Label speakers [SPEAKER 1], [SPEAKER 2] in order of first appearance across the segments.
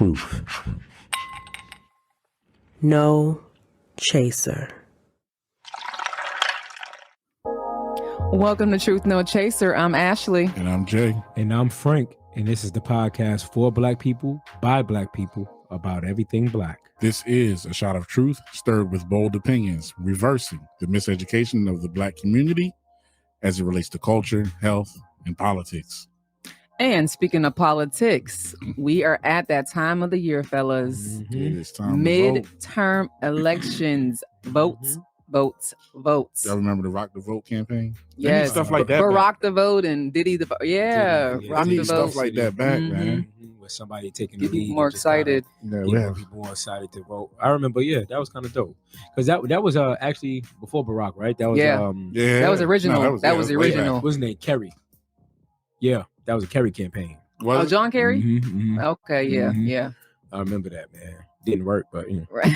[SPEAKER 1] truth.
[SPEAKER 2] No chaser.
[SPEAKER 3] Welcome to Truth No Chaser. I'm Ashley.
[SPEAKER 4] And I'm Jay.
[SPEAKER 1] And I'm Frank. And this is the podcast for Black people, by Black people, about everything Black.
[SPEAKER 4] This is a shot of truth stirred with bold opinions, reversing the miseducation of the Black community as it relates to culture, health, and politics.
[SPEAKER 3] And speaking of politics, we are at that time of the year, fellas.
[SPEAKER 4] Mm-hmm. It is time
[SPEAKER 3] Midterm elections. Votes.
[SPEAKER 4] Y'all remember the Rock the Vote campaign?
[SPEAKER 3] Yes.
[SPEAKER 4] Stuff like that.
[SPEAKER 3] Barack the Vote and Diddy the Vote. Yeah.
[SPEAKER 4] I need stuff like that back, man.
[SPEAKER 1] With somebody taking the
[SPEAKER 3] Get
[SPEAKER 1] lead.
[SPEAKER 3] people more excited.
[SPEAKER 1] People more excited to vote. I remember, that was kind of dope. Because that was actually before Barack, right? That was
[SPEAKER 3] that was original.
[SPEAKER 4] No,
[SPEAKER 3] that was the original.
[SPEAKER 1] What was his name? Kerry. Yeah, that was a Kerry campaign.
[SPEAKER 3] Oh, John Kerry?
[SPEAKER 1] Mm-hmm.
[SPEAKER 3] Okay, yeah.
[SPEAKER 1] I remember that, man. Didn't work, but
[SPEAKER 3] right.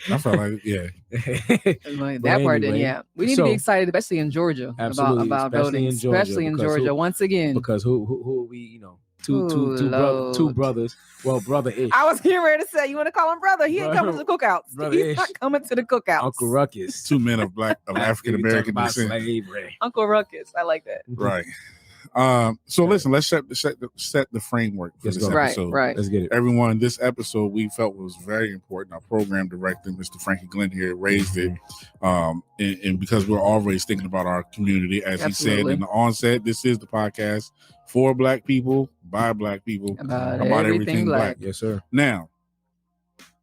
[SPEAKER 4] I felt like
[SPEAKER 3] that part didn't. Yeah, we need to be excited, especially in Georgia, about voting, especially in Georgia. Once again,
[SPEAKER 1] because who are we? Two brothers. Well, brother-ish.
[SPEAKER 3] I was getting ready to say, you want to call him brother? He ain't coming to the cookouts. He's not coming to the cookouts.
[SPEAKER 1] Uncle Ruckus.
[SPEAKER 4] Two men of African American descent.
[SPEAKER 3] Uncle Ruckus. I like that.
[SPEAKER 4] Right. So listen, let's set the framework for this episode.
[SPEAKER 3] Right.
[SPEAKER 1] Let's get it.
[SPEAKER 4] Everyone, this episode we felt was very important. Our program director, Mr. Frankie Glenn here, raised it. And because we're always thinking about our community, as he said in the onset, this is the podcast for Black people, by Black people, about everything Black.
[SPEAKER 1] Yes, sir.
[SPEAKER 4] Now,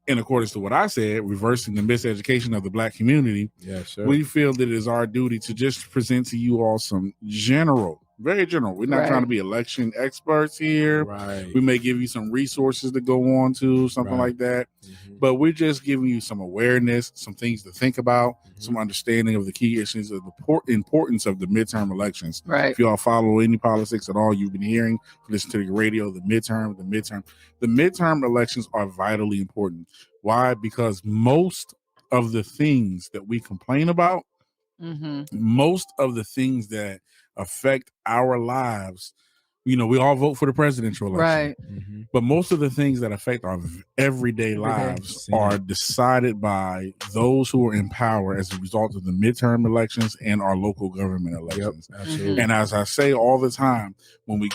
[SPEAKER 4] in accordance to what I said, reversing the miseducation of the Black community,
[SPEAKER 1] yes, sir.
[SPEAKER 4] We feel that it is our duty to just present to you all some very general. We're not trying to be election experts here.
[SPEAKER 1] Right.
[SPEAKER 4] We may give you some resources to go on to, something like that. Mm-hmm. But we're just giving you some awareness, some things to think about, some understanding of the key issues of the importance of the midterm elections.
[SPEAKER 3] Right.
[SPEAKER 4] If y'all follow any politics at all, you've been hearing, listen to the radio, the midterm. The midterm elections are vitally important. Why? Because most of the things that we complain about, most of the things that affect our lives, we all vote for the presidential election,
[SPEAKER 3] right?
[SPEAKER 4] But most of the things that affect our everyday lives are decided by those who are in power as a result of the midterm elections and our local government elections.
[SPEAKER 1] Yep, absolutely.
[SPEAKER 4] And as I say all the time, when we're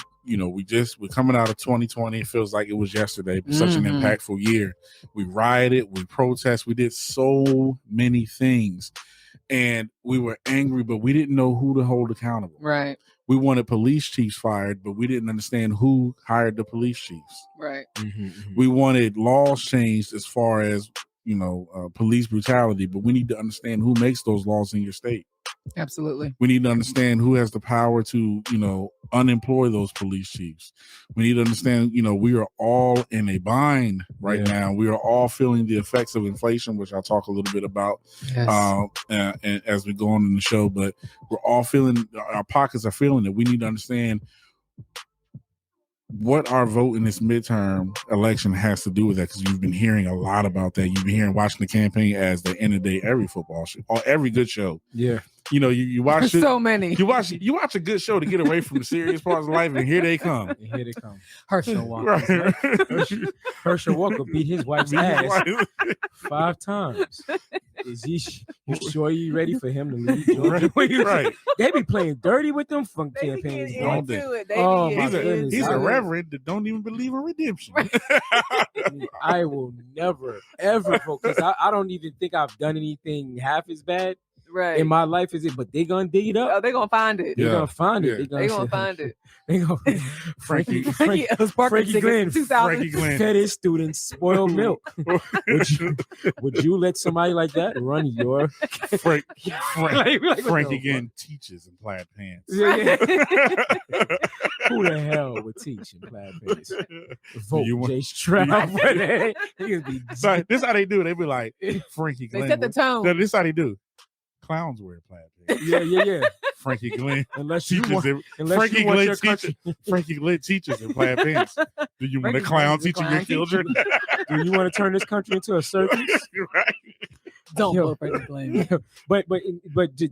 [SPEAKER 4] coming out of 2020, it feels like it was yesterday, but such an impactful year. We rioted, we protested, we did so many things. And we were angry, but we didn't know who to hold accountable.
[SPEAKER 3] Right.
[SPEAKER 4] We wanted police chiefs fired, but we didn't understand who hired the police chiefs.
[SPEAKER 3] Right.
[SPEAKER 4] We wanted laws changed as far as, police brutality, but we need to understand who makes those laws in your state.
[SPEAKER 3] Absolutely.
[SPEAKER 4] We need to understand who has the power to, unemploy those police chiefs. We need to understand, we are all in a bind right now. We are all feeling the effects of inflation, which I'll talk a little bit about and as we go on in the show. But we're all our pockets are feeling it. We need to understand what our vote in this midterm election has to do with that, because you've been hearing a lot about that. You've been watching the campaign as the end of the day, every football show, or every good show.
[SPEAKER 1] Yeah.
[SPEAKER 4] You watch it.
[SPEAKER 3] So many.
[SPEAKER 4] You watch a good show to get away from the serious parts of life, and here they come.
[SPEAKER 1] Herschel Walker. Herschel Walker beat his wife's ass 5 times. Is you sure you ready for him to leave Georgia?
[SPEAKER 4] Right.
[SPEAKER 1] They be playing dirty with them funk campaigns, don't they?
[SPEAKER 4] He's a reverend that don't even believe in redemption.
[SPEAKER 1] I will never, ever vote, because I don't even think I've done anything half as bad.
[SPEAKER 3] Right.
[SPEAKER 1] In my life, but they gonna dig it up.
[SPEAKER 3] Oh, they gonna find it.
[SPEAKER 1] They're gonna find it.
[SPEAKER 3] They gonna find it.
[SPEAKER 1] They gonna Frankie
[SPEAKER 3] Glenn
[SPEAKER 1] fed his students spoiled milk. Would you let somebody like that run your
[SPEAKER 4] Frankie Glenn teaches in plaid pants?
[SPEAKER 1] Yeah. Who the hell would teach in plaid pants? Vote Jay Stroud.
[SPEAKER 4] This how they do. They be like, Frankie Glenn.
[SPEAKER 3] They set the tone.
[SPEAKER 4] This how they do. Clowns wear plaid pants.
[SPEAKER 1] Yeah.
[SPEAKER 4] Frankie Glenn
[SPEAKER 1] Frankie
[SPEAKER 4] Glenn teaches in plaid pants. Do you want a clown teaching your children?
[SPEAKER 1] Do you want to turn this country into a circus?
[SPEAKER 4] Right.
[SPEAKER 3] Don't vote for the blame.
[SPEAKER 1] But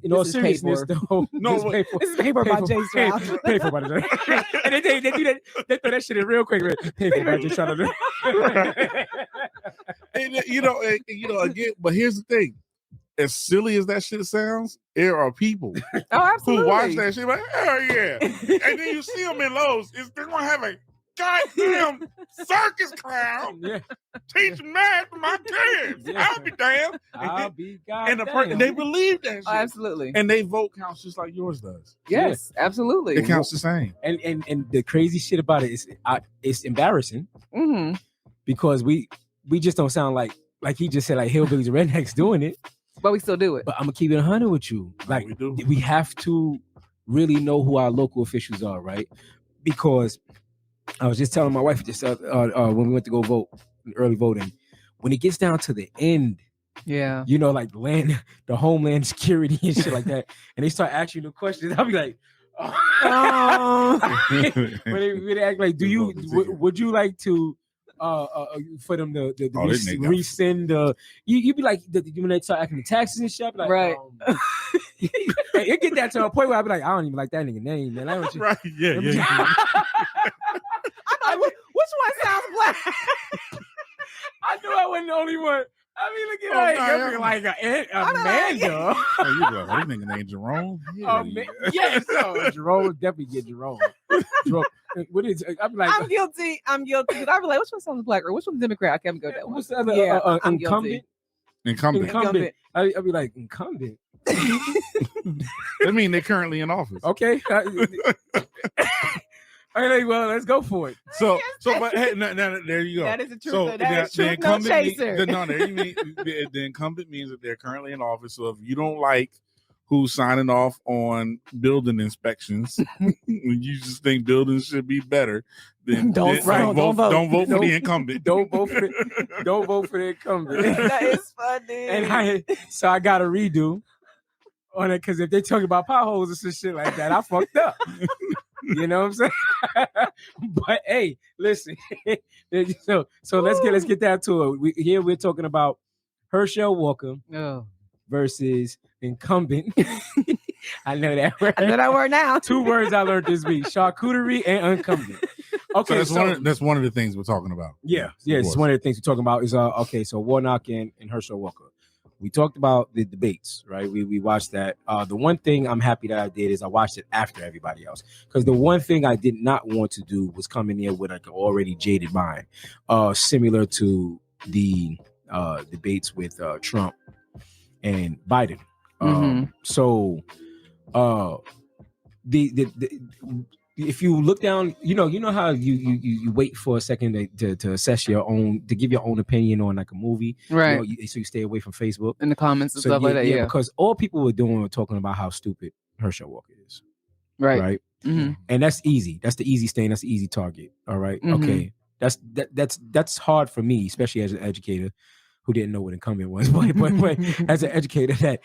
[SPEAKER 1] in all seriousness, though,
[SPEAKER 3] this is paid for by Jay Styles.
[SPEAKER 1] Pay for by the and they do that. They throw that shit in real quick. Pay for by just trying to.
[SPEAKER 4] And again. But here's the thing: as silly as that shit sounds, there are people who watch that shit like, hell yeah, and then you see them in Lowe's. They're gonna have a goddamn circus clown teach math to my kids. Yeah. I'll be damned.
[SPEAKER 1] I'll be goddamn.
[SPEAKER 4] And they believe that shit.
[SPEAKER 3] Oh, absolutely.
[SPEAKER 4] And they vote counts just like yours does.
[SPEAKER 3] Yes, absolutely.
[SPEAKER 4] It counts the same.
[SPEAKER 1] And the crazy shit about it is it's embarrassing because we just don't sound like he just said, like hillbillies and rednecks doing it.
[SPEAKER 3] But we still do it.
[SPEAKER 1] But I'm gonna keep it 100 with you. Like we have to really know who our local officials are, right? Because I was just telling my wife just when we went to go vote, early voting, when it gets down to the end, like the Homeland Security and shit like that, and they start asking you the questions, I'll be like, when they act like, would you like to for them to rescind you be like when they start acting the taxes and shit, like,
[SPEAKER 3] right.
[SPEAKER 1] It get that to a point where I be like, I don't even like that nigga name, man. I don't
[SPEAKER 4] right, yeah.
[SPEAKER 3] I'm like, which one sounds black?
[SPEAKER 1] I knew I wasn't the only one. I mean, look at her, like Amanda.
[SPEAKER 4] Oh, you go, that nigga named Jerome.
[SPEAKER 1] Yes, Jerome definitely get Jerome. What is? I'm like,
[SPEAKER 3] I'm guilty. I'm guilty. I be like, which one sounds black or which one's Democrat? I can't go that one.
[SPEAKER 1] What's the other?
[SPEAKER 3] I'm
[SPEAKER 1] incumbent.
[SPEAKER 3] Incumbent.
[SPEAKER 1] I'll be like incumbent.
[SPEAKER 4] I mean, they're currently in office.
[SPEAKER 1] Okay. Okay, well, let's go for it.
[SPEAKER 4] So, but hey, now, there you go.
[SPEAKER 3] That is the truth.
[SPEAKER 4] So
[SPEAKER 3] that is truth. No chaser.
[SPEAKER 4] The incumbent means that they're currently in office. So if you don't like who's signing off on building inspections, you just think buildings should be better, then don't vote for the incumbent.
[SPEAKER 1] Don't vote for the incumbent.
[SPEAKER 3] That is funny.
[SPEAKER 1] And I got to redo on it because if they talking about potholes and some shit like that, I fucked up. You know what I'm saying? But hey, listen. So let's get down to it. We're talking about Herschel Walker versus incumbent. I know that word.
[SPEAKER 3] I know that word now.
[SPEAKER 1] 2 words I learned this week: charcuterie and incumbent. Okay,
[SPEAKER 4] so that's one of the things we're talking about.
[SPEAKER 1] Yeah, it's one of the things we're talking about. Is so Warnock and Herschel Walker. We talked about the debates, right? We watched that. The one thing I'm happy that I did is I watched it after everybody else, because the one thing I did not want to do was come in there with like an already jaded mind, similar to the debates with Trump and Biden. So if you look down, you know how you wait for a second to assess your own, to give your own opinion on like a movie,
[SPEAKER 3] right?
[SPEAKER 1] So you stay away from Facebook
[SPEAKER 3] in the comments and stuff like that. Yeah,
[SPEAKER 1] because all people were doing were talking about how stupid Herschel Walker is,
[SPEAKER 3] right?
[SPEAKER 1] And that's easy. That's the easy stain. That's the easy target. All right, okay. That's hard for me, especially as an educator who didn't know what incumbent was, but as an educator that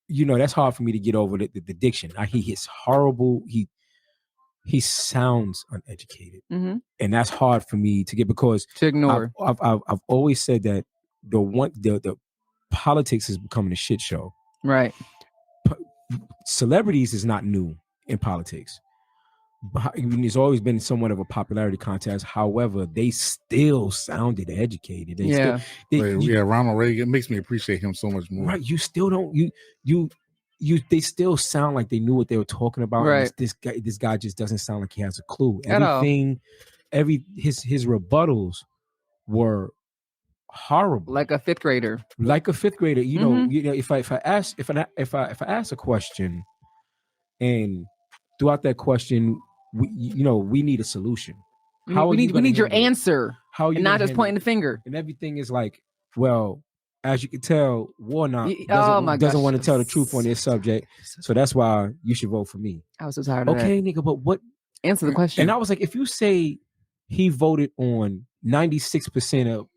[SPEAKER 1] that's hard for me to get over the diction. He's horrible. He sounds uneducated, and that's hard for me to get, because
[SPEAKER 3] to ignore.
[SPEAKER 1] I've always said that the politics is becoming a shit show.
[SPEAKER 3] Right.
[SPEAKER 1] Celebrities is not new in politics. It's always been somewhat of a popularity contest. However, they still sounded educated.
[SPEAKER 4] Ronald Reagan makes me appreciate him so much more.
[SPEAKER 1] Right. You still don't. They still sound like they knew what they were talking about.
[SPEAKER 3] Right.
[SPEAKER 1] This guy just doesn't sound like he has a clue. His rebuttals were horrible.
[SPEAKER 3] Like a fifth grader.
[SPEAKER 1] You know, if I ask a question, and throughout that question, we need a solution.
[SPEAKER 3] We need your answer. How you, and not just pointing the finger.
[SPEAKER 1] And everything is like, well, as you can tell, Warnock doesn't want to tell the truth on this subject. So that's why you should vote for me.
[SPEAKER 3] I was so tired of that.
[SPEAKER 1] Okay, nigga, but what?
[SPEAKER 3] Answer the question.
[SPEAKER 1] And I was like, if you say he voted on 96% of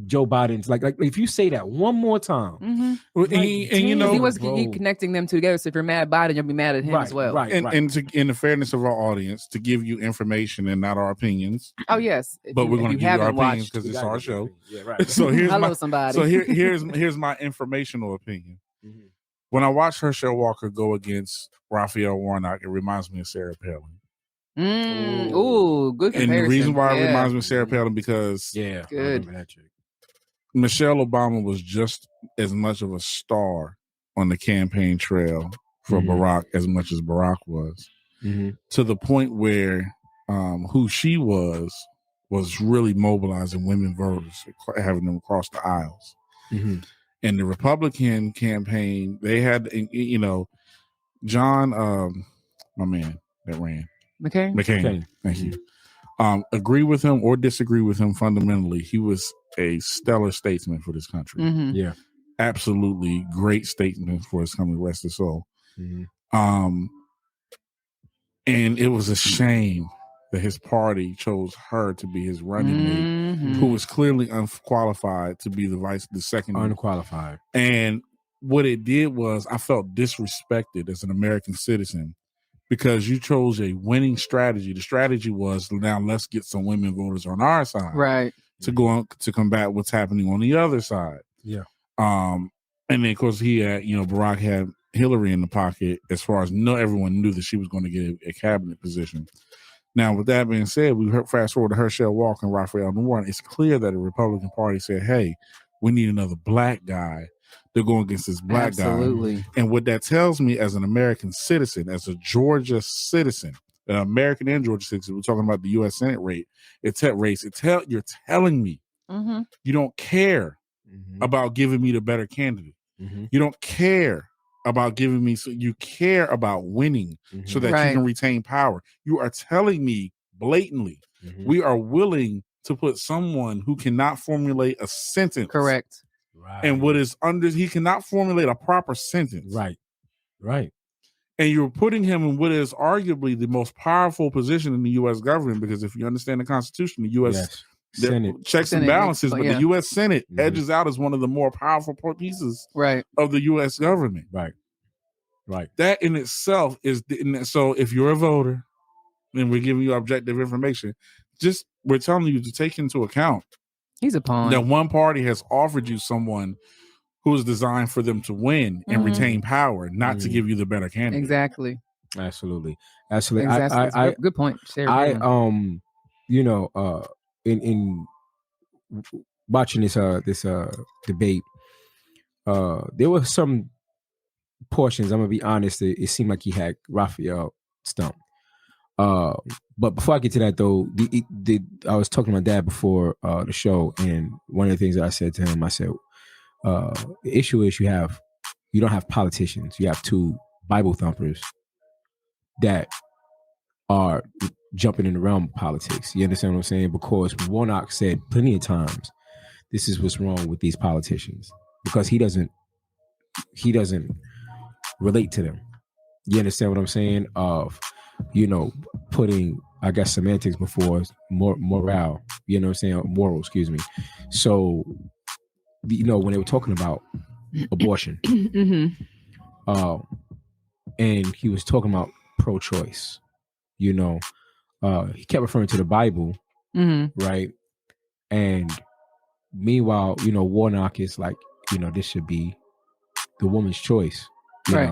[SPEAKER 1] Joe Biden's like if you say that one more time,
[SPEAKER 3] and
[SPEAKER 4] you know,
[SPEAKER 3] he was connecting them together. So if you're mad at Biden, you'll be mad at him as well.
[SPEAKER 1] Right.
[SPEAKER 4] And in the fairness of our audience, to give you information and not our opinions.
[SPEAKER 3] Oh yes,
[SPEAKER 4] but we're going to give you our opinions because it's our show.
[SPEAKER 1] Yeah, right.
[SPEAKER 4] So here's
[SPEAKER 3] somebody.
[SPEAKER 4] So here's my informational opinion. Mm-hmm. When I watch Herschel Walker go against Raphael Warnock, it reminds me of Sarah Palin.
[SPEAKER 3] Ooh, good comparison.
[SPEAKER 4] And the reason why it reminds me of Sarah Palin because
[SPEAKER 3] good.
[SPEAKER 4] Michelle Obama was just as much of a star on the campaign trail for Barack as much as Barack was, to the point where who she was really mobilizing women voters, having them cross the aisles. And the Republican campaign, they had, you know, John, my man that ran, McCain. Thank you. Agree with him or disagree with him fundamentally, he was a stellar statesman for this country.
[SPEAKER 1] Yeah,
[SPEAKER 4] absolutely great statement for his country, rest his soul. And it was a shame that his party chose her to be his running mate, who was clearly unqualified to be the second.
[SPEAKER 1] Unqualified.
[SPEAKER 4] And what it did was I felt disrespected as an American citizen because you chose a winning strategy. The strategy was, now let's get some women voters on our side.
[SPEAKER 3] Right.
[SPEAKER 4] To go on to combat what's happening on the other side.
[SPEAKER 1] Yeah.
[SPEAKER 4] And then of course he had, you know, Barack had Hillary in the pocket as far as everyone knew that she was going to get a cabinet position. Now, with that being said, we fast forward to Herschel Walker and Raphael Warnock. It's clear that the Republican Party said, hey, we need another black guy to go against this black guy. And what that tells me as an American citizen, as a Georgia citizen, an American and Georgia citizen, we're talking about the U.S. Senate race. You're telling me you don't care about giving me the better candidate. You don't care about giving me, so you care about winning so that you can retain power. You are telling me blatantly, we are willing to put someone who cannot formulate a sentence.
[SPEAKER 3] Correct.
[SPEAKER 1] Right.
[SPEAKER 4] And he cannot formulate a proper sentence.
[SPEAKER 1] Right.
[SPEAKER 4] And you're putting him in what is arguably the most powerful position in the U.S. government, because if you understand the Constitution, the U.S. Senate checks and balances, but the U.S. Senate edges out as one of the more powerful pieces of the U.S. government.
[SPEAKER 1] Right.
[SPEAKER 4] That in itself is so. If you're a voter, and we're giving you objective information, we're telling you to take into account.
[SPEAKER 3] He's a pawn.
[SPEAKER 4] That one party has offered you someone who is designed for them to win and retain power, not to give you the better candidate.
[SPEAKER 3] Exactly.
[SPEAKER 1] Absolutely.
[SPEAKER 3] Good point, Sarah.
[SPEAKER 1] In watching this debate, there were some portions, I'm gonna be honest, it seemed like he had Raphael stumped. But before I get to that though, I was talking to my dad before the show, and one of the things that I said to him, I said, the issue is you don't have politicians, you have two Bible thumpers that are jumping in the realm of politics. You understand what I'm saying? Because Warnock said plenty of times, this is what's wrong with these politicians, because he doesn't relate to them. You understand what I'm saying? Of, putting, I guess, semantics before morale, you know what I'm saying? Moral, excuse me. So, when they were talking about abortion, and he was talking about pro-choice, he kept referring to the Bible, right? And meanwhile, Warnock is like, this should be the woman's choice. And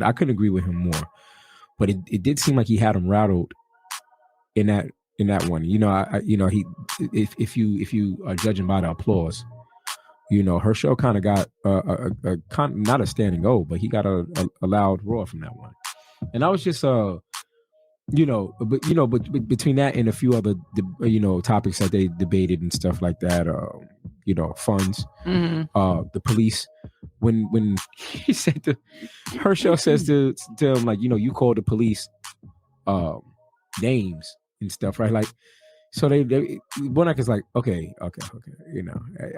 [SPEAKER 1] I couldn't agree with him more, but it did seem like he had him rattled in that one. If you are judging by the applause, Herschel kind of got not a standing O, but he got a loud roar from that one. And I was just but between that and a few other topics that they debated and stuff like that, funds, the police. When he said Herschel says to him, like, you call the police names and stuff, right? Like, so they Warnock is like, okay.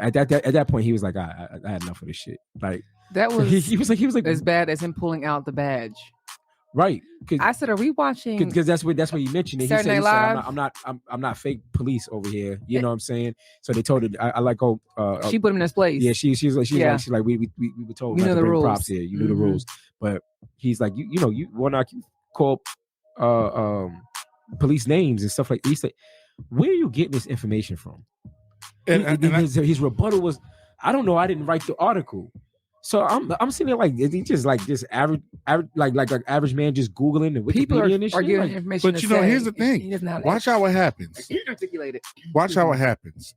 [SPEAKER 1] At that point he was like, I had enough of this shit. Like,
[SPEAKER 3] that was
[SPEAKER 1] he was like
[SPEAKER 3] as bad as him pulling out the badge.
[SPEAKER 1] Right.
[SPEAKER 3] I said, are we watching?
[SPEAKER 1] Because that's what you mentioned it.
[SPEAKER 3] Saturday
[SPEAKER 1] he said I'm not fake police over here. You know what I'm saying? So they told her I like
[SPEAKER 3] she put him in his place.
[SPEAKER 1] Yeah, she's like we were told
[SPEAKER 3] you
[SPEAKER 1] not
[SPEAKER 3] know
[SPEAKER 1] to
[SPEAKER 3] the
[SPEAKER 1] bring
[SPEAKER 3] rules.
[SPEAKER 1] props here. You knew the rules. But he's like, you Warnock, you call police names and stuff like that. He said, where are you getting this information from? His rebuttal was, I don't know, I didn't write the article. So I'm sitting there like, is he just like this average like average man just Googling the Wikipedia
[SPEAKER 3] people
[SPEAKER 1] and this
[SPEAKER 3] are
[SPEAKER 1] shit?
[SPEAKER 3] giving information.
[SPEAKER 4] But here's the thing. Watch how it happens.
[SPEAKER 3] Articulate it.
[SPEAKER 4] Watch how it happens.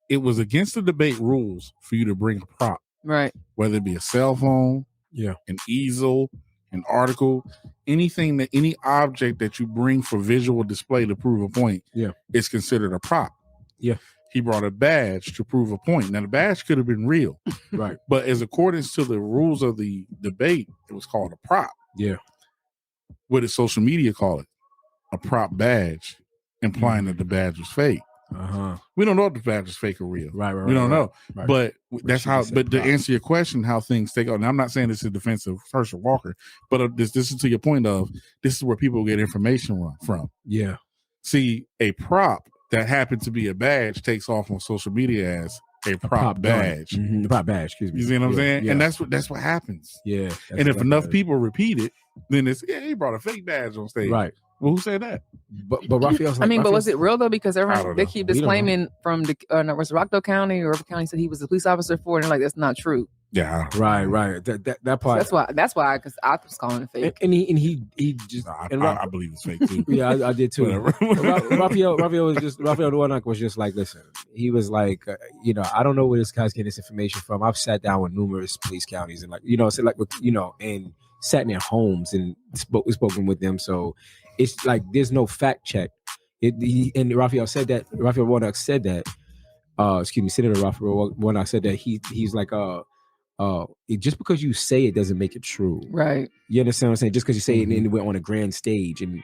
[SPEAKER 4] It was against the debate rules for you to bring a prop.
[SPEAKER 3] Right.
[SPEAKER 4] Whether it be a cell phone, an easel, an article, any object that you bring for visual display to prove a point, is considered a prop.
[SPEAKER 1] Yeah.
[SPEAKER 4] He brought a badge to prove a point. Now the badge could have been real.
[SPEAKER 1] Right.
[SPEAKER 4] But as accordance to the rules of the debate, it was called a prop.
[SPEAKER 1] Yeah.
[SPEAKER 4] What did social media call it? A prop badge, implying that the badge was fake. We don't know if the badge is fake or real.
[SPEAKER 1] Right.
[SPEAKER 4] We don't know.
[SPEAKER 1] Right.
[SPEAKER 4] But that's how. But to answer your question, how things take on. Now, I'm not saying this is defense of Herschel Walker, but this is to your point of this is where people get information from.
[SPEAKER 1] Yeah.
[SPEAKER 4] See, a prop that happened to be a badge takes off on social media as a prop badge.
[SPEAKER 1] The prop badge. Excuse me.
[SPEAKER 4] You see what I'm saying?
[SPEAKER 1] Yeah.
[SPEAKER 4] And that's what happens.
[SPEAKER 1] Yeah.
[SPEAKER 4] And if enough people repeat it, then it's he brought a fake badge on stage.
[SPEAKER 1] Right.
[SPEAKER 4] Well, who said that?
[SPEAKER 1] But Raphael's like,
[SPEAKER 3] but was it real though? Because everyone they keep disclaiming from the was it Rockdale County or River County said he was a police officer for it, and like that's not true.
[SPEAKER 4] Yeah.
[SPEAKER 1] Right. That part.
[SPEAKER 3] So that's why because I was calling it fake.
[SPEAKER 1] And he just.
[SPEAKER 4] I believe it's fake too.
[SPEAKER 1] Yeah, I did too. Raphael the Warnock was just like, listen. He was like, I don't know where this guy's getting this information from. I've sat down with numerous police counties and and sat in their homes and spoken with them. So it's like there's no fact check. And Raphael Warnock said that. Senator Raphael Warnock said that he's like just because you say it doesn't make it true.
[SPEAKER 3] Right.
[SPEAKER 1] You understand what I'm saying? Just because you say it and it went on a grand stage and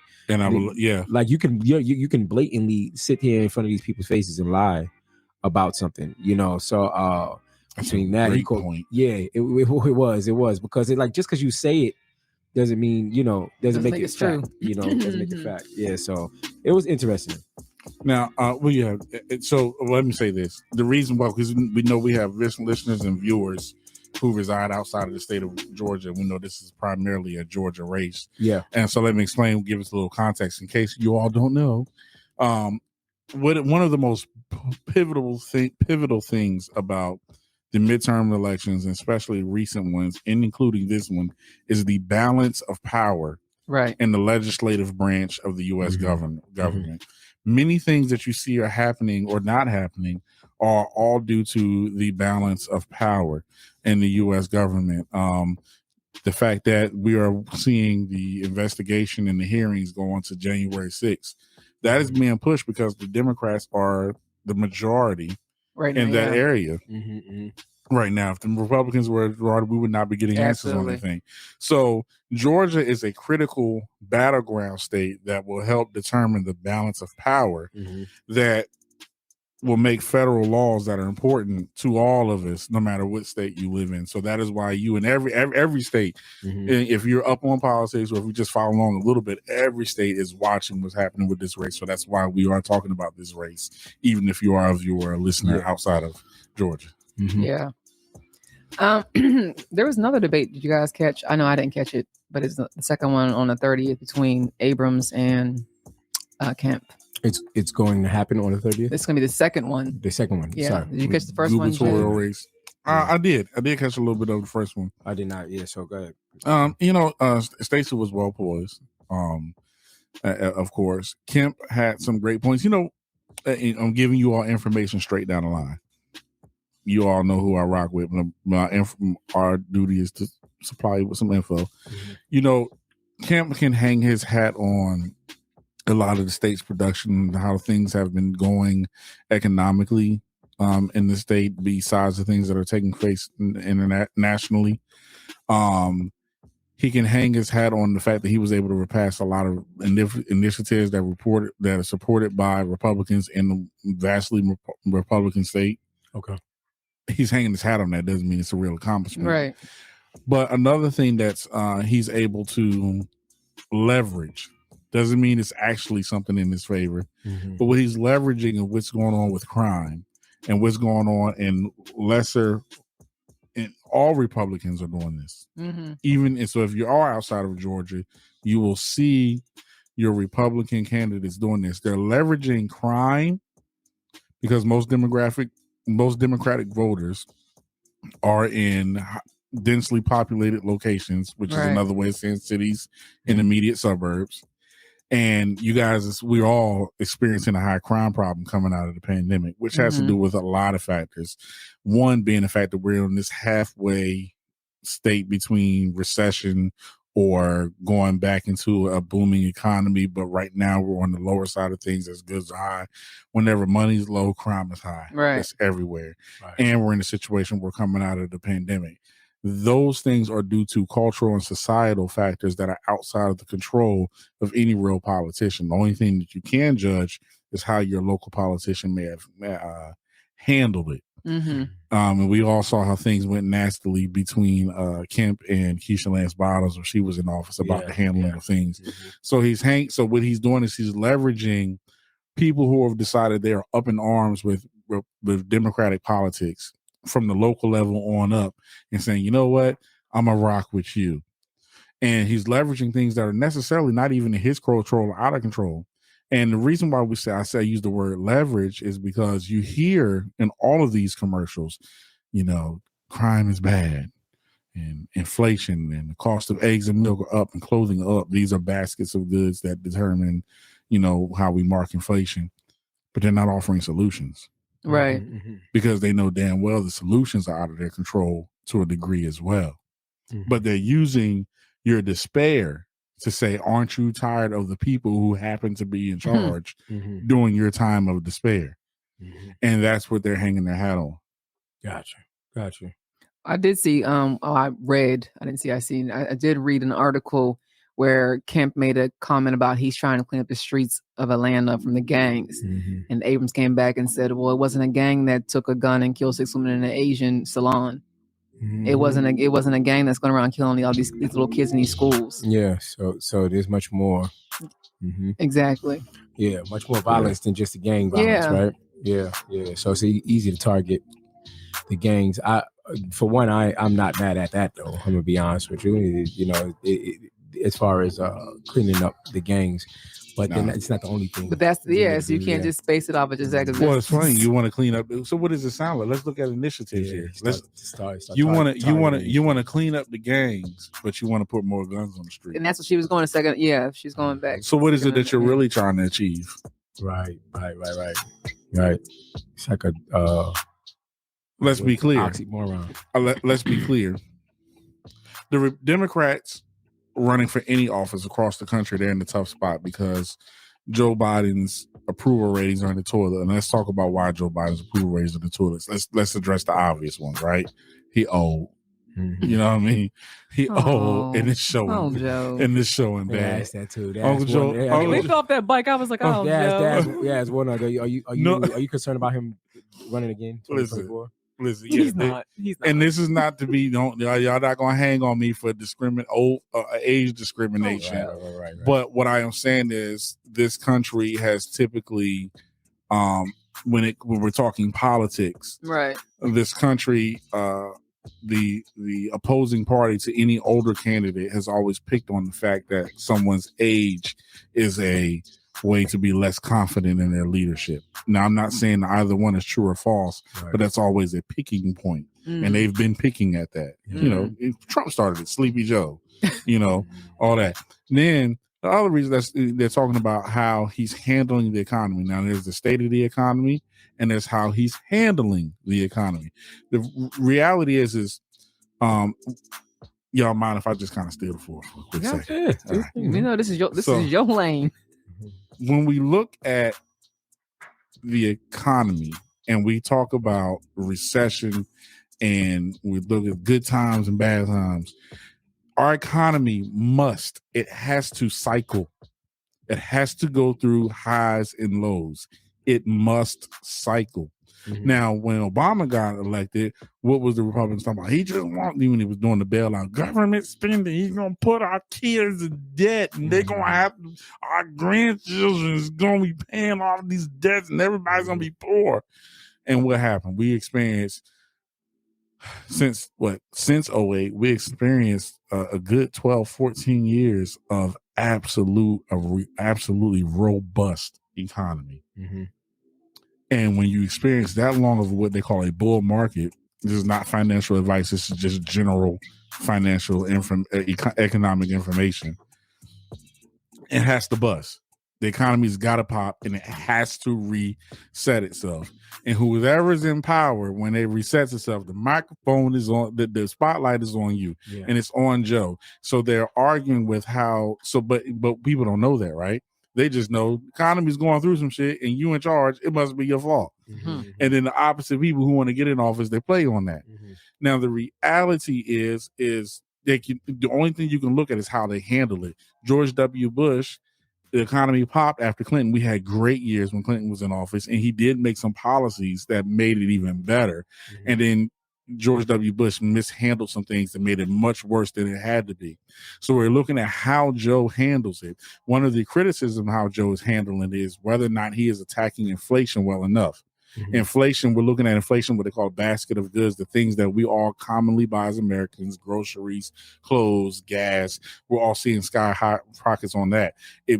[SPEAKER 1] like you can blatantly sit here in front of these people's faces and lie about something, So between that,
[SPEAKER 4] point.
[SPEAKER 1] Yeah, it was because it like just because you say it doesn't mean doesn't make it true. Doesn't make it fact. Yeah, so it was interesting.
[SPEAKER 4] Now, so let me say this: the reason why, because we know we have listeners and viewers who reside outside of the state of Georgia. We know this is primarily a Georgia race. Yeah, and so let me explain, give us a little context in case you all don't know. One of the most pivotal things about the midterm elections, and especially recent ones, and including this one, is the balance of power in the legislative branch of the U.S. government. Many things that you see are happening or not happening are all due to the balance of power in the U.S. government. The fact that we are seeing the investigation and the hearings go on to January 6th, that is being pushed because the Democrats are the majority in that area. Right now, if the Republicans were we would not be getting answers on anything. So Georgia is a critical battleground state that will help determine the balance of power that will make federal laws that are important to all of us, no matter what state you live in. So that is why you in every state, if you're up on politics or if you just follow along a little bit, every state is watching what's happening with this race. So that's why we are talking about this race, even if you are a viewer or a listener outside of Georgia.
[SPEAKER 3] Yeah. There was another debate. Did you guys catch? I know I didn't catch it, but it's the second one on the 30th between Abrams and Kemp.
[SPEAKER 1] It's going to happen on the 30th.
[SPEAKER 3] It's going to be the second one.
[SPEAKER 1] The second one.
[SPEAKER 3] Yeah.
[SPEAKER 1] Sorry.
[SPEAKER 3] Did you catch the first one?
[SPEAKER 4] Gubernatorial race. I did catch a little bit of the first one.
[SPEAKER 1] I did not. Yeah. So go ahead.
[SPEAKER 4] Stacey was well poised. Of course, Kemp had some great points. I'm giving you all information straight down the line. You all know who I rock with. Our duty is to supply you with some info. Kemp can hang his hat on a lot of the state's production, how things have been going economically in the state, besides the things that are taking place internationally. He can hang his hat on the fact that he was able to pass a lot of initiatives that are supported by Republicans in a vastly Republican state.
[SPEAKER 1] Okay.
[SPEAKER 4] He's hanging his hat on that. Doesn't mean it's a real accomplishment.
[SPEAKER 3] Right.
[SPEAKER 4] But another thing that's he's able to leverage. Doesn't mean it's actually something in his favor, but what he's leveraging of what's going on with crime and what's going on in lesser, and all Republicans are doing this. Even and so if you are outside of Georgia, you will see your Republican candidates doing this. They're leveraging crime because most Democratic voters are in densely populated locations, which is another way of saying cities in immediate suburbs. And you guys, we're all experiencing a high crime problem coming out of the pandemic, which has to do with a lot of factors. One being the fact that we're in this halfway state between recession or going back into a booming economy. But right now we're on the lower side of things as goods are high. Whenever money's low, crime is high.
[SPEAKER 3] Right.
[SPEAKER 4] It's everywhere. Right. And we're in a situation where we're coming out of the pandemic. Those things are due to cultural and societal factors that are outside of the control of any real politician. The only thing that you can judge is how your local politician may have handled it. And we all saw how things went nastily between Kemp and Keisha Lance Bottoms when she was in office about the handling of things. So so what he's doing is he's leveraging people who have decided they are up in arms with Democratic politics from the local level on up and saying, you know what, I'm gonna rock with you. And he's leveraging things that are necessarily not even in his control or out of control. And the reason why I use the word leverage is because you hear in all of these commercials, you know, crime is bad and inflation and the cost of eggs and milk are up and clothing are up. These are baskets of goods that determine, you know, how we mark inflation, but they're not offering solutions.
[SPEAKER 3] Right.
[SPEAKER 4] Because they know damn well the solutions are out of their control to a degree as well. But they're using your despair to say, aren't you tired of the people who happen to be in charge during your time of despair? And that's what they're hanging their hat on.
[SPEAKER 1] Gotcha.
[SPEAKER 3] I did see, I did read an article where Kemp made a comment about he's trying to clean up the streets of Atlanta from the gangs. And Abrams came back and said, well, it wasn't a gang that took a gun and killed 6 women in an Asian salon. It wasn't a gang that's going around killing all these little kids in these schools.
[SPEAKER 1] Yeah, so there's much more.
[SPEAKER 3] Exactly.
[SPEAKER 1] Yeah, much more violence than just the gang violence, right? Yeah. So it's easy to target the gangs. I'm not mad at that though. I'm gonna be honest with you. You know, as far as cleaning up the gangs, but then it's not the only thing.
[SPEAKER 3] But that's so you can't just space it off at just that.
[SPEAKER 4] Well, it's funny. You want to clean up. So what does it sound like? Let's look at initiatives here.
[SPEAKER 1] Start
[SPEAKER 4] you want to clean up the gangs, but you want to put more guns on the street.
[SPEAKER 3] And that's what she was going a second. Yeah, she's going back.
[SPEAKER 4] So what is it that you're really trying to achieve?
[SPEAKER 1] Right. It's like a.
[SPEAKER 4] Let's be clear.
[SPEAKER 1] Oxymoron.
[SPEAKER 4] Let's be clear. The Democrats running for any office across the country, they're in a tough spot because Joe Biden's approval ratings are in the toilet. And let's talk about why Joe Biden's approval ratings are in the toilet. Let's address the obvious ones, right? He old. You know what I mean? He old and it's showing.
[SPEAKER 3] Joe.
[SPEAKER 4] And it's showing bad.
[SPEAKER 1] Yeah, that's that too.
[SPEAKER 4] Uncle Joe.
[SPEAKER 3] He fell off that bike. I was like, Joe.
[SPEAKER 1] It's one of the. Are you concerned about him running again?
[SPEAKER 4] Listen,
[SPEAKER 3] he's not.
[SPEAKER 4] And this is not to be. Y'all not gonna hang on me for age discrimination.
[SPEAKER 1] Right.
[SPEAKER 4] But what I am saying is, this country has typically, when we're talking politics,
[SPEAKER 3] right?
[SPEAKER 4] This country, the opposing party to any older candidate has always picked on the fact that someone's age is a way to be less confident in their leadership. Now, I'm not saying either one is true or false, but that's always a picking point. And they've been picking at that. You know, Trump started it, Sleepy Joe, you know, all that. And then the other reason they're talking about how he's handling the economy. Now, there's the state of the economy and there's how he's handling the economy. The reality is y'all mind if I just kind of steal the floor for a quick second?
[SPEAKER 1] Right.
[SPEAKER 3] You know, this is your lane.
[SPEAKER 4] When we look at the economy and we talk about recession and we look at good times and bad times, our economy has to cycle. It has to go through highs and lows. It must cycle.
[SPEAKER 1] Mhm.
[SPEAKER 4] Now, when Obama got elected, what was the Republicans talking about? He just wanted, when he was doing the bailout, government spending. He's gonna put our kids in debt, and they're gonna have our grandchildren is gonna be paying all of these debts, and everybody's gonna be poor. And what happened? We experienced since 08, we experienced a good 12, 14 years of absolutely robust economy.
[SPEAKER 1] Mm-hmm.
[SPEAKER 4] And when you experience that long of what they call a bull market, this is not financial advice. This is just general financial economic information. It has to bust. The economy's got to pop, and it has to reset itself. And whoever's in power, when it resets itself, the microphone is on, the spotlight is on you, and it's on Joe. So they're arguing with how. So, but people don't know that, right? They just know the economy's going through some shit, and you in charge. It must be your fault.
[SPEAKER 1] Mm-hmm.
[SPEAKER 4] And then the opposite people who want to get in office, they play on that.
[SPEAKER 1] Mm-hmm.
[SPEAKER 4] Now the reality is the only thing you can look at is how they handle it. George W. Bush. The economy popped after Clinton. We had great years when Clinton was in office, and he did make some policies that made it even better. Mm-hmm. And then George W. Bush mishandled some things that made it much worse than it had to be. So we're looking at how Joe handles it. One of the criticisms of how Joe is handling it is whether or not he is attacking inflation well enough. Mm-hmm. Inflation, we're looking at inflation, what they call a basket of goods, the things that we all commonly buy as Americans, groceries, clothes, gas. We're all seeing sky high pockets on that.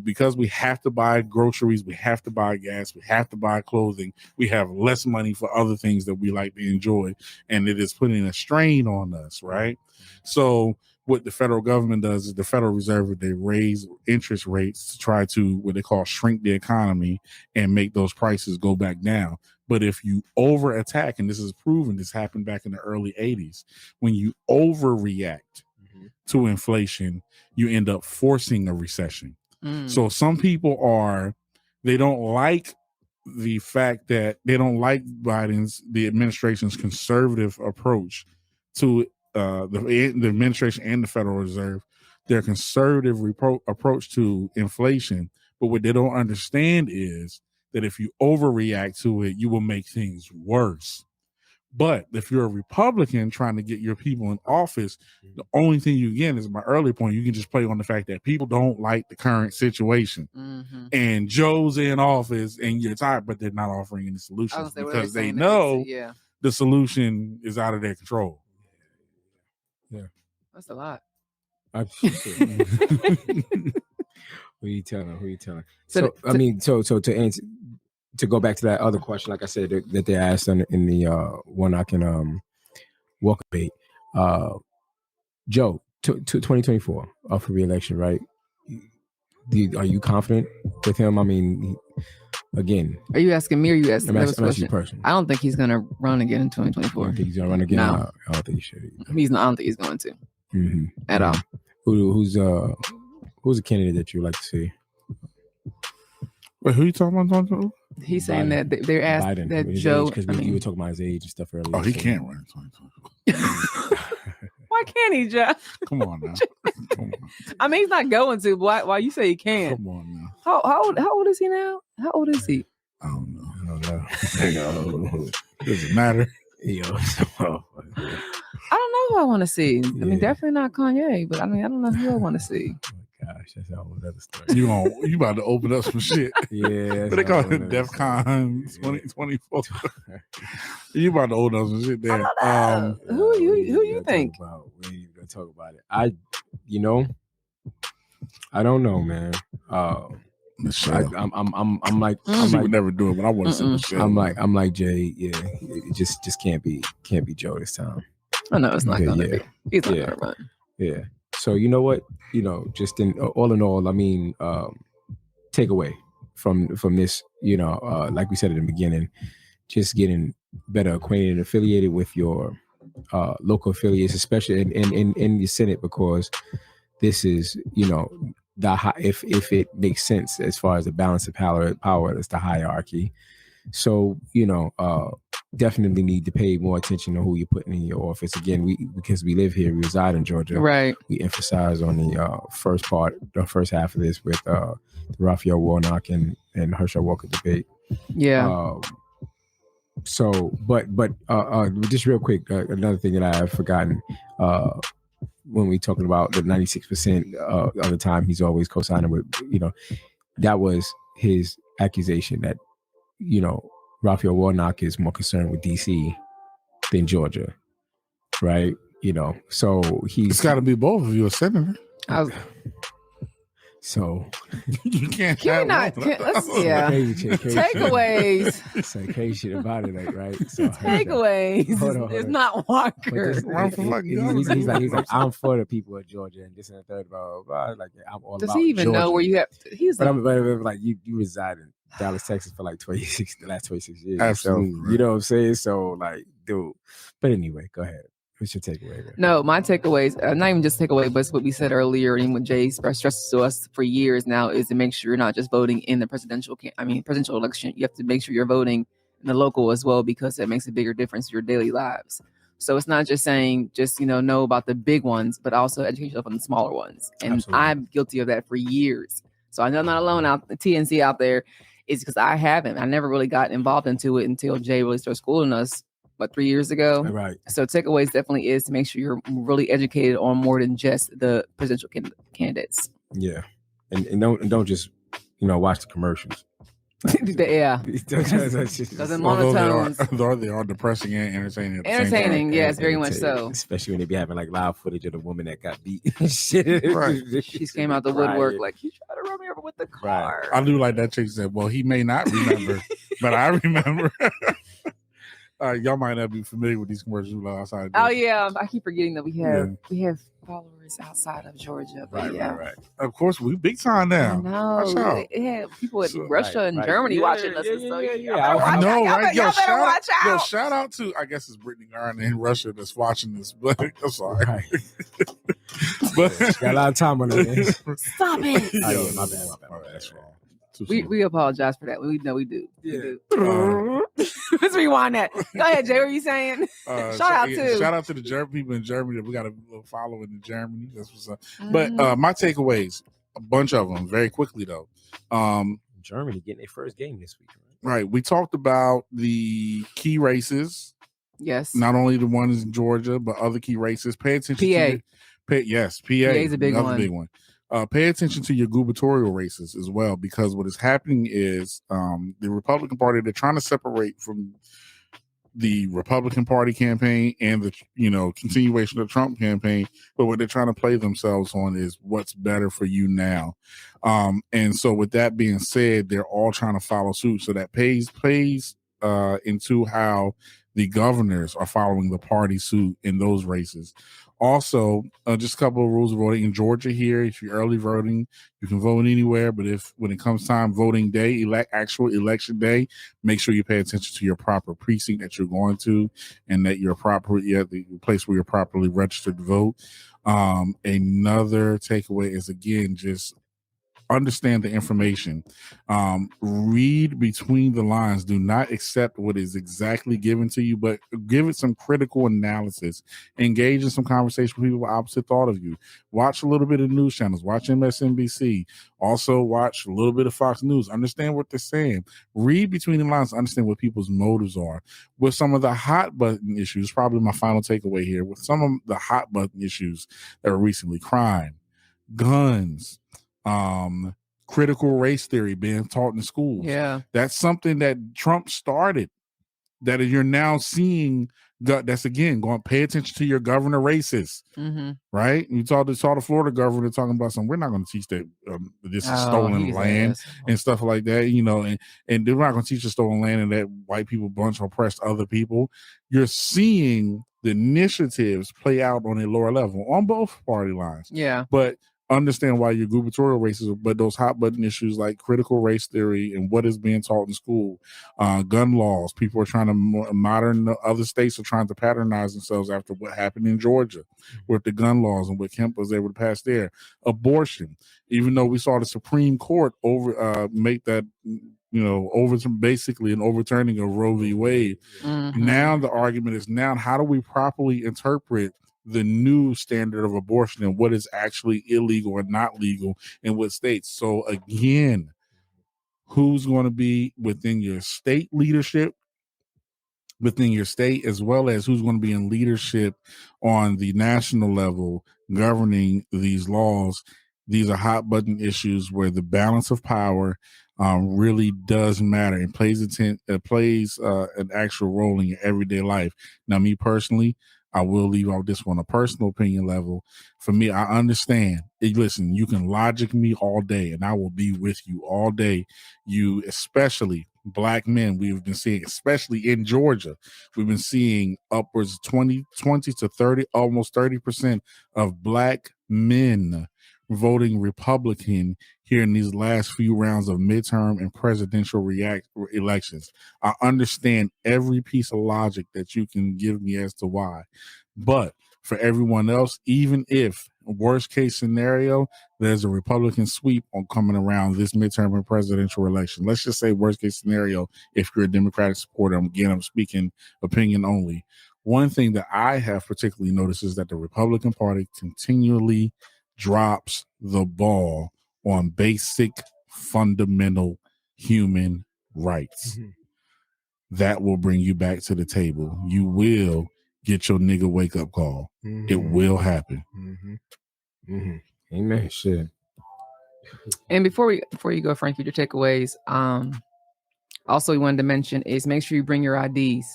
[SPEAKER 4] Because we have to buy groceries, we have to buy gas, we have to buy clothing, we have less money for other things that we like to enjoy, and it is putting a strain on us, right? So what the federal government does is the Federal Reserve, they raise interest rates to try to what they call shrink the economy and make those prices go back down. But if you over attack, and this is proven, this happened back in the early 80s, when you overreact to inflation, you end up forcing a recession. So some people they don't like the fact that they don't like the administration's conservative approach to the administration and the Federal Reserve, their conservative approach to inflation. But what they don't understand is that if you overreact to it, you will make things worse. But if you're a Republican trying to get your people in office, the only thing you get is my early point. You can just play on the fact that people don't like the current situation. Mm-hmm. And Joe's in office and you're tired, but they're not offering any solutions because they know the solution is out of their control.
[SPEAKER 1] Yeah.
[SPEAKER 3] That's a lot.
[SPEAKER 1] Who you telling? So I mean, so to answer, to go back to that other question, like I said, that they asked in the one I can walk debate. Joe, to 2024 up for re-election, right? Are you confident with him? I mean, again,
[SPEAKER 3] are you asking me or are you asking?
[SPEAKER 1] I'm asking you personally.
[SPEAKER 3] I don't think he's going to run again in 2024.
[SPEAKER 1] I don't think he's going to run again. No. I don't think he should.
[SPEAKER 3] I don't think he's going to at all.
[SPEAKER 1] Who's a candidate that you like to see?
[SPEAKER 4] Wait, who are you talking about?
[SPEAKER 3] He's saying that they're asked
[SPEAKER 1] Biden,
[SPEAKER 3] that Joe,
[SPEAKER 1] because you were talking about his age and stuff earlier.
[SPEAKER 4] Oh, he can't run in 2024.
[SPEAKER 3] Why can't he, Jeff?
[SPEAKER 4] Come on now. Come on.
[SPEAKER 3] I mean, he's not going to. Why you say he can't?
[SPEAKER 4] Come on now.
[SPEAKER 3] How old is he now? How old is he?
[SPEAKER 4] I don't know.
[SPEAKER 1] I
[SPEAKER 4] Doesn't matter.
[SPEAKER 1] Yo,
[SPEAKER 3] I don't know who I want to see. I mean, definitely not Kanye, but I mean, I don't know who I want to see.
[SPEAKER 1] Gosh, that's a whole other story.
[SPEAKER 4] You about to open up some shit.
[SPEAKER 1] Yeah.
[SPEAKER 4] What they call it? DEFCON 2024. You about to open up some shit there.
[SPEAKER 3] Who you think?
[SPEAKER 1] We ain't gonna talk about it. I don't know, man. I'm like
[SPEAKER 4] she would never do it, but I want to see Michelle.
[SPEAKER 1] I'm like Jay. Yeah, it just can't be Joe this time.
[SPEAKER 3] I know it's not gonna be. He's not gonna run.
[SPEAKER 1] Yeah. So you know what? Just in all, I mean, takeaway from this, like we said at the beginning, just getting better acquainted and affiliated with your local affiliates, especially in the Senate, because this is, if it makes sense as far as the balance of power, it's the hierarchy. So, definitely need to pay more attention to who you're putting in your office. Again, because we live here, we reside in Georgia.
[SPEAKER 3] Right.
[SPEAKER 1] We emphasize on the first half of this with the Raphael Warnock and Herschel Walker debate.
[SPEAKER 3] Yeah.
[SPEAKER 1] So, but just real quick, another thing that I have forgotten. When we talking about the 96% of the time he's always co-signing with, that was his accusation that, Raphael Warnock is more concerned with DC than Georgia, right? So
[SPEAKER 4] It's got to be both of you, a senator.
[SPEAKER 1] So
[SPEAKER 4] you can't.
[SPEAKER 3] Can we not? Yeah.
[SPEAKER 1] Crazy
[SPEAKER 3] Takeaways.
[SPEAKER 1] It's like crazy shit about it, like, right? So
[SPEAKER 3] Takeaways.
[SPEAKER 1] Hold on.
[SPEAKER 3] It's not Walker.
[SPEAKER 1] He's like, I'm for the people of Georgia and this and the third, blah, blah, blah. Like, I'm all
[SPEAKER 3] Does
[SPEAKER 1] about
[SPEAKER 3] he even
[SPEAKER 1] Georgia.
[SPEAKER 3] know where you have? He's
[SPEAKER 1] but like, you reside in Dallas, Texas for like the last 26 years.
[SPEAKER 4] Absolutely.
[SPEAKER 1] So, you know what I'm saying? So, like, dude. But anyway, go ahead. What's your takeaway there?
[SPEAKER 3] No, my takeaways, not even just takeaway, but it's what we said earlier, and what Jay stresses to us for years now, is to make sure you're not just voting in the presidential election. You have to make sure you're voting in the local as well, because it makes a bigger difference in your daily lives. So it's not just saying know about the big ones, but also educate yourself on the smaller ones. And absolutely. I'm guilty of that for years. So I know I'm not alone out the TNC out there. It's because I haven't. I never really got involved into it until Jay really started schooling us. 3 years ago?
[SPEAKER 1] Right.
[SPEAKER 3] So takeaways definitely is to make sure you're really educated on more than just the presidential candidates.
[SPEAKER 1] Yeah, and don't just watch the commercials.
[SPEAKER 3] Yeah, because in monotones,
[SPEAKER 4] though they are depressing and entertaining.
[SPEAKER 3] Entertaining, yes, very much so.
[SPEAKER 1] Especially when they be having like live footage of the woman that got beat. Shit,
[SPEAKER 4] right?
[SPEAKER 3] She came out the woodwork like, he tried to run me over with the car.
[SPEAKER 4] Right. I do like that chick said, "Well, he may not remember, but I remember." Y'all might not be familiar with these commercials outside.
[SPEAKER 3] Oh yeah, I keep forgetting that we have followers outside of Georgia. But
[SPEAKER 1] right.
[SPEAKER 4] Of course, we big time now.
[SPEAKER 3] No, yeah, people in Russia and Germany watching us.
[SPEAKER 4] I know, right? Yo, shout out to, I guess it's Brittany Garner in Russia that's watching this. But I'm sorry.
[SPEAKER 1] Right. But got a lot of time on it.
[SPEAKER 3] Stop it!
[SPEAKER 1] Oh, yeah, my bad.
[SPEAKER 4] That's wrong.
[SPEAKER 3] We apologize for that. We know we do.
[SPEAKER 1] Yeah.
[SPEAKER 3] Let's rewind that. Go ahead, Jay. What are you saying? Shout out to
[SPEAKER 4] the German people in Germany. We got a little following in Germany. That's what's up. But my takeaways, a bunch of them, very quickly though.
[SPEAKER 1] Germany getting their first game this week,
[SPEAKER 4] right? Right. We talked about the key races.
[SPEAKER 3] Yes.
[SPEAKER 4] Not only the ones in Georgia, but other key races. Pay attention
[SPEAKER 3] to
[SPEAKER 4] PA. PA
[SPEAKER 3] is a big one.
[SPEAKER 4] Pay attention to your gubernatorial races as well, because what is happening is the Republican Party, they're trying to separate from the Republican Party campaign and the continuation of the Trump campaign, but what they're trying to play themselves on is what's better for you now. And so with that being said, they're all trying to follow suit. So that plays into how the governors are following the party suit in those races. Also, just a couple of rules of voting in Georgia here. If you're early voting, you can vote anywhere. But when it comes time voting day, actual election day, make sure you pay attention to your proper precinct that you're going to, and that you're the place where you're properly registered to vote. Another takeaway is, again, just understand the information. Read between the lines. Do not accept what is exactly given to you, but give it some critical analysis. Engage in some conversation with people with opposite thought of you. Watch a little bit of news channels. Watch MSNBC. Also watch a little bit of Fox News. Understand what they're saying. Read between the lines. Understand what people's motives are. With some of the hot button issues, probably my final takeaway here, with some of the hot button issues that were recently, crime, guns, critical race theory being taught in schools.
[SPEAKER 3] Yeah,
[SPEAKER 4] that's something that Trump started, that you're now seeing. That's again going, pay attention to your governor races, right? You saw the Florida governor talking about we're not going to teach that this is stolen land and stuff like that, and they're not going to teach the stolen land and that white people bunch oppressed other people. You're seeing the initiatives play out on a lower level on both party lines.
[SPEAKER 3] Yeah,
[SPEAKER 4] but understand why your gubernatorial races, but those hot button issues like critical race theory and what is being taught in school, gun laws, people are trying to other states are trying to patternise themselves after what happened in Georgia with the gun laws and what Kemp was able to pass there. Abortion, even though we saw the Supreme Court make that, basically an overturning of Roe v. Wade. Now the argument is, how do we properly interpret the new standard of abortion and what is actually illegal and not legal in what states? So again, who's going to be within your state leadership within your state, as well as who's going to be in leadership on the national level governing these laws. These are hot button issues where the balance of power really does matter and plays an actual role in your everyday life. Now, me personally, I will leave off this one a personal opinion level. For me, I understand. Hey, listen, you can logic me all day, and I will be with you all day. You, especially Black men, we've been seeing, especially in Georgia, we've been seeing upwards of 20 to 30, almost 30% of Black men voting Republican here in these last few rounds of midterm and presidential elections. I understand every piece of logic that you can give me as to why. But for everyone else, even if worst case scenario, there's a Republican sweep on coming around this midterm and presidential election. Let's just say worst case scenario, if you're a Democratic supporter, I'm speaking opinion only. One thing that I have particularly noticed is that the Republican Party continually drops the ball on basic, fundamental human rights. That will bring you back to the table. You will get your nigga wake up call. It will happen.
[SPEAKER 1] Amen. Shit.
[SPEAKER 3] And before you go, Frankie, your takeaways. Also, we wanted to mention is make sure you bring your IDs.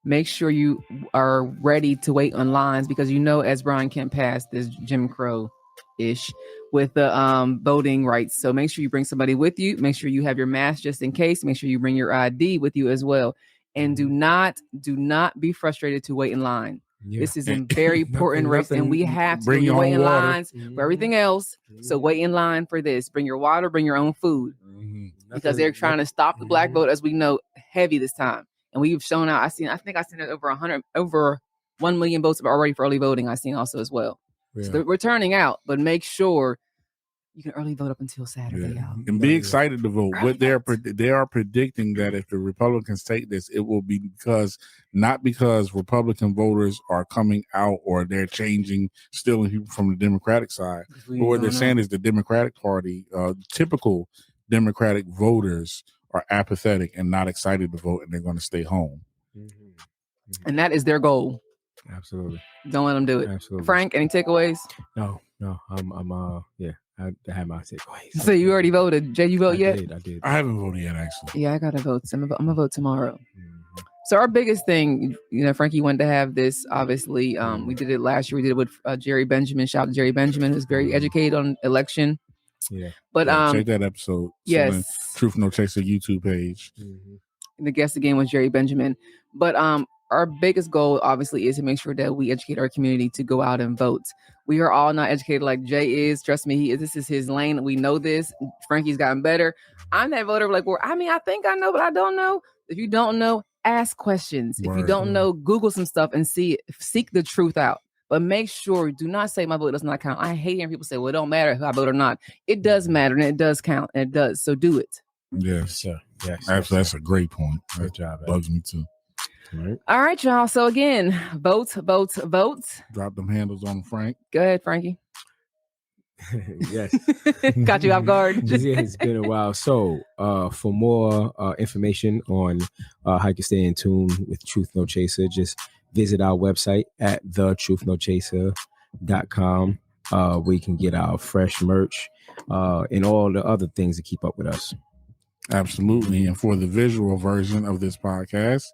[SPEAKER 3] Make sure you are ready to wait on lines because as Brian Kemp passed this Jim Crow-ish with the voting rights. So make sure you bring somebody with you. Make sure you have your mask just in case. Make sure you bring your ID with you as well. And do not be frustrated to wait in line. Yeah. This is a very important race, and we have to wait in lines for everything else. So wait in line for this. Bring your water, bring your own food, because they're trying to stop the Black vote, as we know, heavy this time. And we've shown out. I think I seen it over 1 million votes already for early voting. I've seen also as well. Yeah. So we're turning out, but make sure you can early vote up until Saturday. Yeah.
[SPEAKER 4] And be excited to vote. What they are predicting that if the Republicans take this, it will be not because Republican voters are coming out or they're stealing people from the Democratic side. But what they're saying is the Democratic Party, typical Democratic voters are apathetic and not excited to vote, and they're going to stay home.
[SPEAKER 3] And that is their goal.
[SPEAKER 1] Absolutely.
[SPEAKER 3] Don't let them do it.
[SPEAKER 1] Absolutely.
[SPEAKER 3] Frank, any takeaways?
[SPEAKER 1] No. I had my takeaways.
[SPEAKER 3] So you already voted. Jay, you vote yet?
[SPEAKER 1] I did.
[SPEAKER 4] I haven't voted yet, actually.
[SPEAKER 3] Yeah, I got to vote. So I'm going to vote tomorrow. So our biggest thing, Frankie wanted to have this, obviously. We did it last year. We did it with Jerry Benjamin. Shout out to Jerry Benjamin, who's very educated on election.
[SPEAKER 1] Yeah.
[SPEAKER 3] But
[SPEAKER 4] check that episode.
[SPEAKER 3] Yes.
[SPEAKER 4] Truth No Chaser YouTube page.
[SPEAKER 3] And the guest again was Jerry Benjamin. But our biggest goal, obviously, is to make sure that we educate our community to go out and vote. We are all not educated like Jay is. Trust me, this is his lane. We know this. Frankie's gotten better. I'm that voter I think I know, but I don't know. If you don't know, ask questions. If you don't know, Google some stuff and seek the truth out. But make sure, do not say my vote does not count. I hate hearing people say, well, it don't matter if I vote or not. It does matter, and it does count, and it does. So do it.
[SPEAKER 4] Yes, sir. Yes, absolutely. That's a great point.
[SPEAKER 1] Good job.
[SPEAKER 4] Bugs me too.
[SPEAKER 3] All right, y'all. So again, vote.
[SPEAKER 4] Drop them handles on Frank.
[SPEAKER 3] Go ahead, Frankie.
[SPEAKER 1] Yes.
[SPEAKER 3] Got you off guard.
[SPEAKER 1] Yeah, it's been a while. So for more information on how you can stay in tune with Truth No Chaser, just visit our website at thetruthnochaser.com, where you can get our fresh merch and all the other things to keep up with us.
[SPEAKER 4] Absolutely. And for the visual version of this podcast,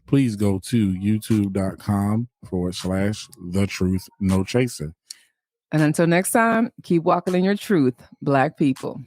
[SPEAKER 4] please go to youtube.com/thetruthnochaser.
[SPEAKER 3] And until next time, keep walking in your truth, Black people.